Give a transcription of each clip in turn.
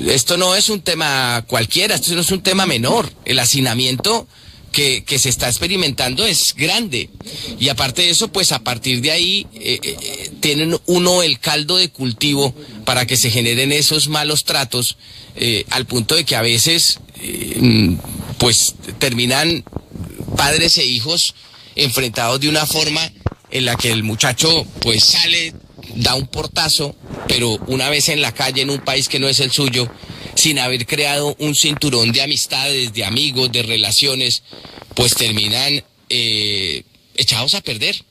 Esto no es un tema cualquiera, esto no es un tema menor. El hacinamiento que se está experimentando es grande. Y aparte de eso, pues a partir de ahí tienen uno el caldo de cultivo para que se generen esos malos tratos, al punto de que a veces pues terminan padres e hijos enfrentados de una forma en la que el muchacho pues sale, da un portazo, pero una vez en la calle, en un país que no es el suyo, sin haber creado un cinturón de amistades, de amigos, de relaciones, pues terminan echados a perder,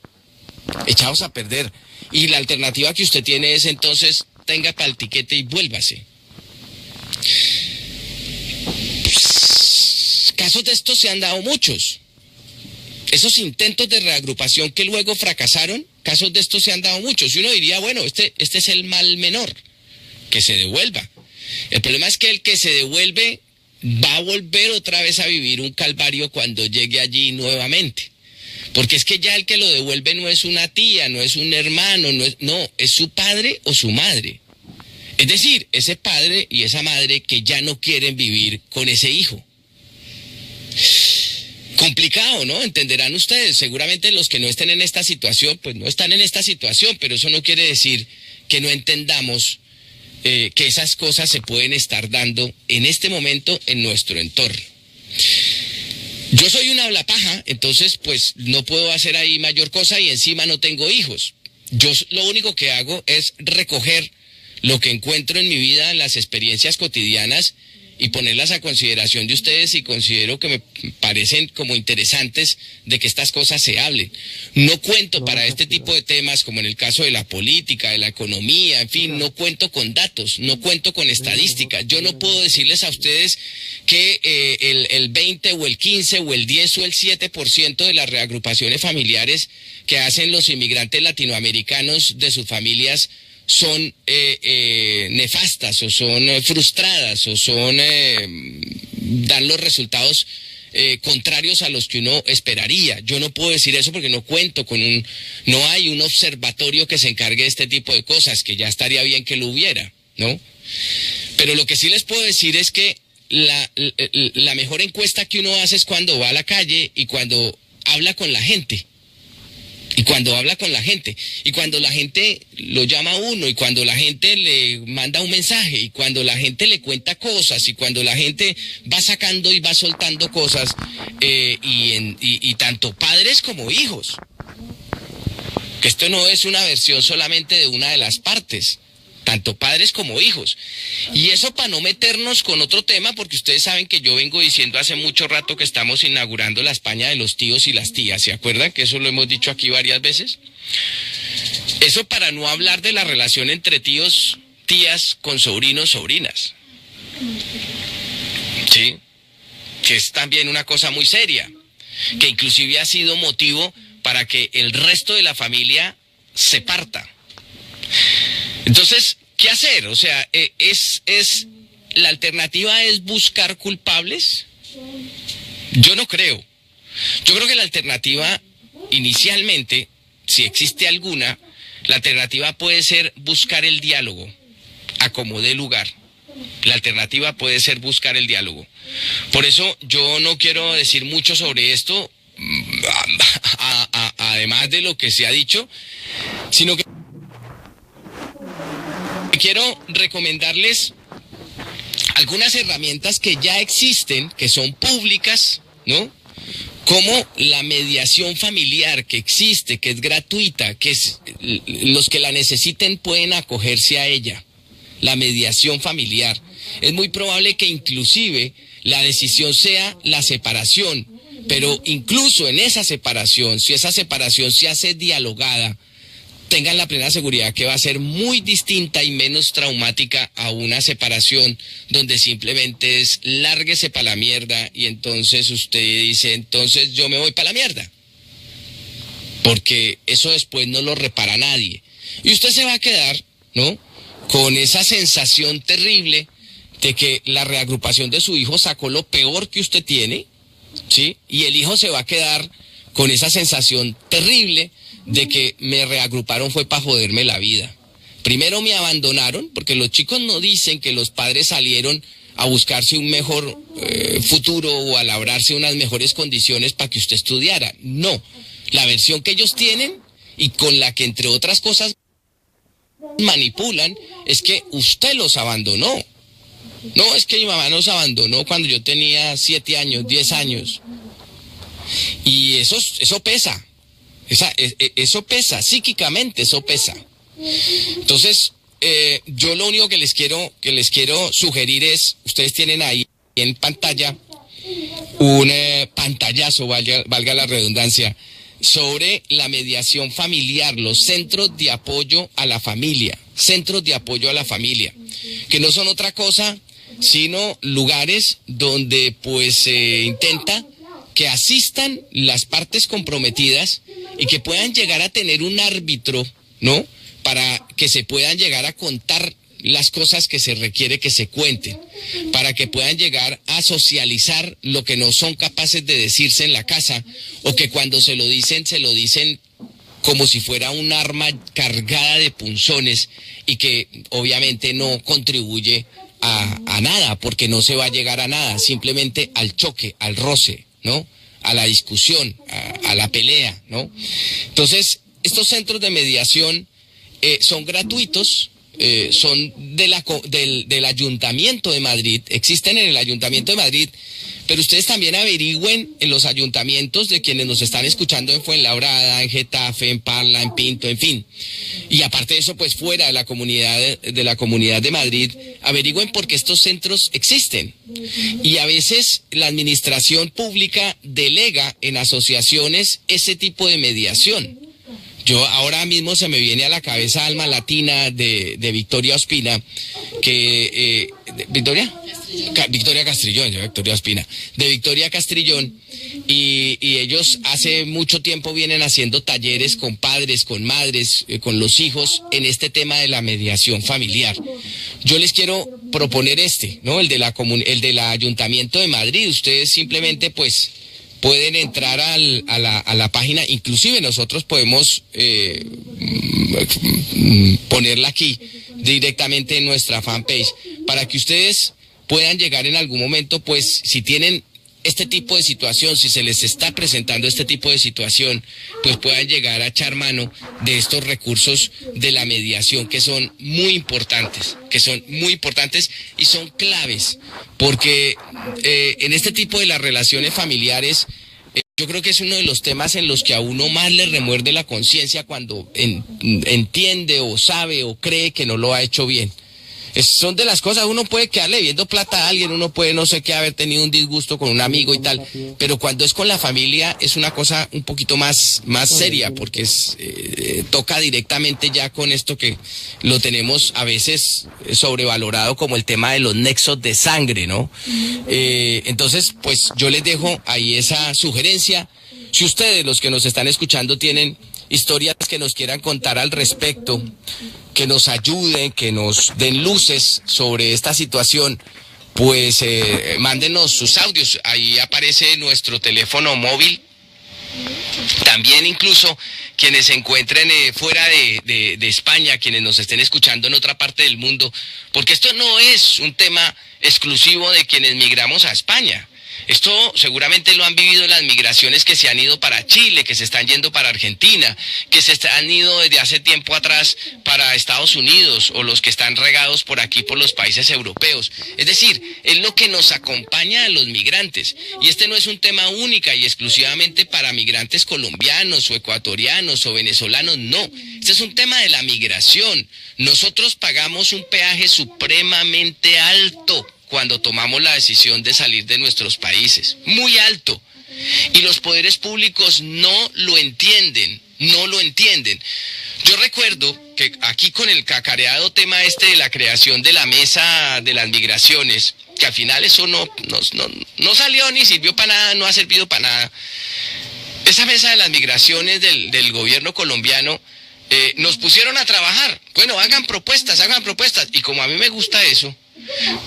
echados a perder. Y la alternativa que usted tiene es entonces, tenga paltiquete y vuélvase. Casos de estos se han dado muchos. Esos intentos de reagrupación que luego fracasaron, casos de estos se han dado muchos. Y uno diría, bueno, este es el mal menor, que se devuelva. El problema es que el que se devuelve va a volver otra vez a vivir un calvario cuando llegue allí nuevamente. Porque es que ya el que lo devuelve no es una tía, no es un hermano, no, es su padre o su madre. Es decir, ese padre y esa madre que ya no quieren vivir con ese hijo. Complicado, ¿no? Entenderán ustedes. Seguramente los que no estén en esta situación, pues no están en esta situación, pero eso no quiere decir que no entendamos que esas cosas se pueden estar dando en este momento en nuestro entorno. Yo soy una hablapaja, entonces pues no puedo hacer ahí mayor cosa y encima no tengo hijos. Yo lo único que hago es recoger lo que encuentro en mi vida, en las experiencias cotidianas, y ponerlas a consideración de ustedes, y considero que me parecen como interesantes de que estas cosas se hablen. No cuento para este tipo de temas, como en el caso de la política, de la economía, en fin, no cuento con datos, no cuento con estadísticas. Yo no puedo decirles a ustedes que el 20 o el 15 o el 10 o el 7% de las reagrupaciones familiares que hacen los inmigrantes latinoamericanos de sus familias son nefastas o son frustradas o son dan los resultados contrarios a los que uno esperaría. Yo no puedo decir eso porque no cuento con no hay un observatorio que se encargue de este tipo de cosas, que ya estaría bien que lo hubiera, ¿no? Pero lo que sí les puedo decir es que la mejor encuesta que uno hace es cuando va a la calle y cuando habla con la gente. Y cuando habla con la gente, y cuando la gente lo llama a uno, y cuando la gente le manda un mensaje, y cuando la gente le cuenta cosas, y cuando la gente va sacando y va soltando cosas, y tanto padres como hijos. Que esto no es una versión solamente de una de las partes, tanto padres como hijos. Y eso para no meternos con otro tema, porque ustedes saben que yo vengo diciendo hace mucho rato que estamos inaugurando la España de los tíos y las tías, ¿se acuerdan? Que eso lo hemos dicho aquí varias veces. Eso para no hablar de la relación entre tíos, tías con sobrinos, sobrinas. ¿Sí? Que es también una cosa muy seria, que inclusive ha sido motivo para que el resto de la familia se parta. Entonces, ¿qué hacer? O sea, la alternativa es buscar culpables. Yo no creo. Yo creo que la alternativa, inicialmente, si existe alguna, la alternativa puede ser buscar el diálogo, a como dé lugar. La alternativa puede ser buscar el diálogo. Por eso yo no quiero decir mucho sobre esto, además de lo que se ha dicho, sino que quiero recomendarles algunas herramientas que ya existen, que son públicas, ¿no? Como la mediación familiar que existe, que es gratuita, los que la necesiten pueden acogerse a ella. La mediación familiar. Es muy probable que inclusive la decisión sea la separación, pero incluso en esa separación, si esa separación se hace dialogada, tengan la plena seguridad que va a ser muy distinta y menos traumática a una separación donde simplemente es lárguese para la mierda y entonces usted dice, entonces yo me voy para la mierda. Porque eso después no lo repara nadie. Y usted se va a quedar, ¿no?, con esa sensación terrible de que la reagrupación de su hijo sacó lo peor que usted tiene, ¿sí? Y el hijo se va a quedar con esa sensación terrible de que me reagruparon fue para joderme la vida. Primero me abandonaron, porque los chicos no dicen que los padres salieron a buscarse un mejor futuro o a labrarse unas mejores condiciones para que usted estudiara. No, la versión que ellos tienen y con la que entre otras cosas manipulan es que usted los abandonó. No, es que mi mamá nos abandonó cuando yo tenía 7 años, 10 años. Y eso pesa. Eso pesa, psíquicamente eso pesa. Entonces, yo lo único que les quiero sugerir es, ustedes tienen ahí en pantalla un pantallazo, valga la redundancia, sobre la mediación familiar, los centros de apoyo a la familia, que no son otra cosa sino lugares donde pues se intenta que asistan las partes comprometidas y que puedan llegar a tener un árbitro, ¿no?, para que se puedan llegar a contar las cosas que se requiere que se cuenten, para que puedan llegar a socializar lo que no son capaces de decirse en la casa, o que cuando se lo dicen como si fuera un arma cargada de punzones y que obviamente no contribuye a nada, porque no se va a llegar a nada, simplemente al choque, al roce, ¿no?, a la discusión, a la pelea, ¿no? Entonces, estos centros de mediación son gratuitos, son del Ayuntamiento de Madrid, existen en el Ayuntamiento de Madrid, pero ustedes también averigüen en los ayuntamientos de quienes nos están escuchando en Fuenlabrada, en Getafe, en Parla, en Pinto, en fin. Y aparte de eso, pues fuera de la comunidad de Madrid, averigüen por qué estos centros existen. Y a veces la administración pública delega en asociaciones ese tipo de mediación. Yo ahora mismo se me viene a la cabeza Alma Latina de Victoria Ospina, que Victoria Castrillón, y ellos hace mucho tiempo vienen haciendo talleres con padres, con madres, con los hijos en este tema de la mediación familiar. Yo les quiero proponer ¿no?, el del Ayuntamiento de Madrid. Ustedes simplemente pues pueden entrar a la página, inclusive nosotros podemos ponerla aquí directamente en nuestra fanpage, para que ustedes puedan llegar en algún momento, pues si tienen este tipo de situación, si se les está presentando este tipo de situación, pues puedan llegar a echar mano de estos recursos de la mediación que son muy importantes y son claves, porque en este tipo de las relaciones familiares, yo creo que es uno de los temas en los que a uno más le remuerde la conciencia cuando entiende o sabe o cree que no lo ha hecho bien. Son de las cosas, uno puede quedarle debiendo plata a alguien, uno puede no sé qué haber tenido un disgusto con un amigo y tal, pero cuando es con la familia es una cosa un poquito más seria, porque toca directamente ya con esto que lo tenemos a veces sobrevalorado como el tema de los nexos de sangre, ¿no? Entonces, pues yo les dejo ahí esa sugerencia. Si ustedes, los que nos están escuchando, tienen historias que nos quieran contar al respecto, que nos ayuden, que nos den luces sobre esta situación, pues mándenos sus audios. Ahí aparece nuestro teléfono móvil. También incluso quienes se encuentren fuera de España, quienes nos estén escuchando en otra parte del mundo, porque esto no es un tema exclusivo de quienes migramos a España. Esto seguramente lo han vivido las migraciones que se han ido para Chile, que se están yendo para Argentina, que se han ido desde hace tiempo atrás para Estados Unidos, o los que están regados por aquí por los países europeos. Es decir, es lo que nos acompaña a los migrantes. Y este no es un tema única y exclusivamente para migrantes colombianos o ecuatorianos o venezolanos, no. Este es un tema de la migración. Nosotros pagamos un peaje supremamente alto cuando tomamos la decisión de salir de nuestros países, muy alto, y los poderes públicos no lo entienden. Yo recuerdo que aquí con el cacareado tema de la creación de la mesa de las migraciones, que al final eso no salió ni sirvió para nada, no ha servido para nada. Esa mesa de las migraciones del gobierno colombiano, nos pusieron a trabajar. Bueno, hagan propuestas, y como a mí me gusta eso,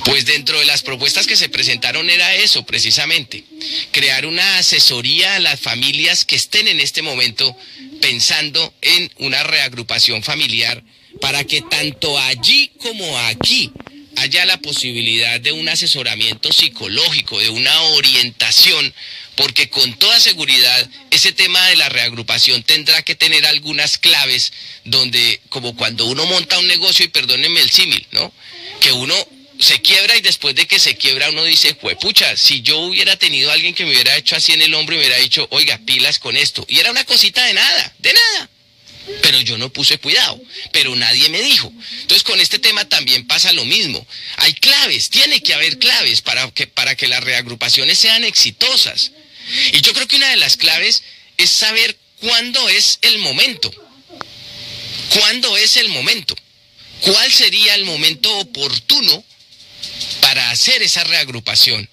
pues dentro de las propuestas que se presentaron era eso precisamente, crear una asesoría a las familias que estén en este momento pensando en una reagrupación familiar para que tanto allí como aquí haya la posibilidad de un asesoramiento psicológico, de una orientación, porque con toda seguridad ese tema de la reagrupación tendrá que tener algunas claves donde, como cuando uno monta un negocio, y perdónenme el símil, ¿no? Que uno se quiebra y después de que se quiebra uno dice, juepucha, si yo hubiera tenido a alguien que me hubiera hecho así en el hombro y me hubiera dicho, oiga, pilas con esto. Y era una cosita de nada, de nada. Pero yo no puse cuidado, pero nadie me dijo. Entonces con este tema también pasa lo mismo. Hay claves, tiene que haber claves para que las reagrupaciones sean exitosas. Y yo creo que una de las claves es saber cuándo es el momento. ¿Cuándo es el momento? ¿Cuál sería el momento oportuno para hacer esa reagrupación?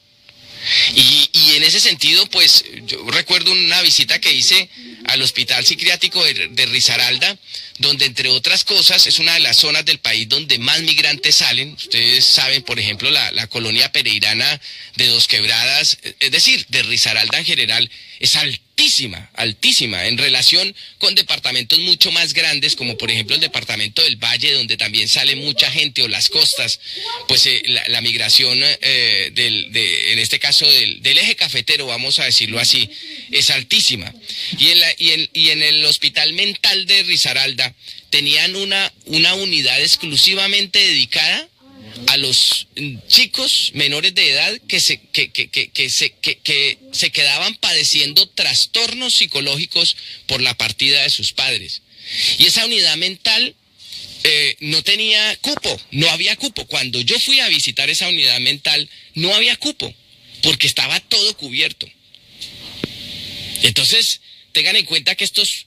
Y en ese sentido, pues, yo recuerdo una visita que hice al Hospital Psiquiátrico de Risaralda, donde, entre otras cosas, es una de las zonas del país donde más migrantes salen. Ustedes saben, por ejemplo, la colonia pereirana de Dos Quebradas, es decir, de Risaralda en general, es altísima, altísima, en relación con departamentos mucho más grandes, como por ejemplo el departamento del Valle, donde también sale mucha gente, o las costas. Pues la migración, en este caso del eje cafetero, vamos a decirlo así, es altísima. Y en el Hospital Mental de Risaralda tenían una unidad exclusivamente dedicada a los chicos menores de edad que se quedaban padeciendo trastornos psicológicos por la partida de sus padres. Y esa unidad mental no tenía cupo, no había cupo. Cuando yo fui a visitar esa unidad mental, no había cupo, porque estaba todo cubierto. Entonces, tengan en cuenta que esto es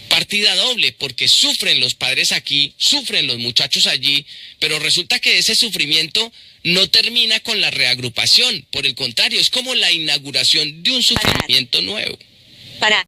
partida doble, porque sufren los padres aquí, sufren los muchachos allí, pero resulta que ese sufrimiento no termina con la reagrupación. Por el contrario, es como la inauguración de un sufrimiento nuevo.